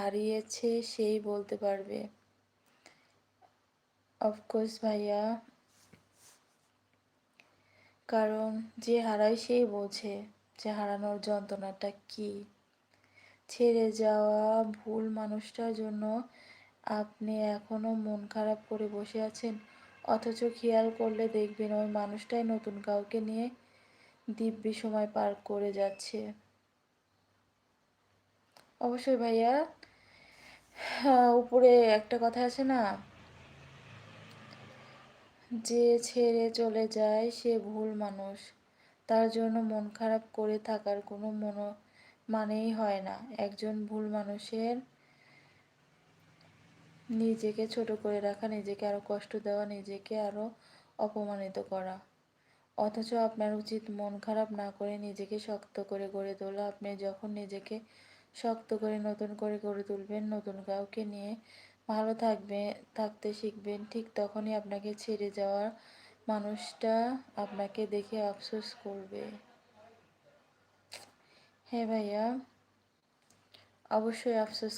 হারিয়েছে সেই বলতে পারবে। অফকোর্স ভাইয়া, কারণ যে হারায় সেই বোঝে যে হারানোর যন্ত্রণাটা কী। ছেড়ে যাওয়া ভুল মানুষটার জন্য আপনি এখনও মন খারাপ করে বসে আছেন, অথচ খেয়াল করলে দেখবেন ওই মানুষটাই নতুন কাউকে নিয়ে দিব্যি সময় পার করে যাচ্ছে। অবশ্যই ভাইয়া, উপরে একটা কথা আছে না, যে ছেড়ে চলে যায় সে ভুল মানুষ, তার জন্য মন খারাপ করে থাকার কোনো মানেই হয় না। একজন ভুল মানুষের নিজেকে ছোট করে রাখা, নিজেকে আরও কষ্ট দেওয়া, নিজেকে আরও অপমানিত করা। অথচ আপনার উচিত মন খারাপ না করে নিজেকে শক্ত করে গড়ে তোলা। আপনি যখন নিজেকে শক্ত করে নতুন করে গড়ে তুলবেন, নতুন কাউকে নিয়ে ভালো থাকতে শিখবেন, ঠিক তখনই আপনাকে ছেড়ে যাওয়ার মানুষটা আপনাকে দেখে আফসোস করবে। হ্যাঁ ভাইয়া, অবশ্যই আফসোস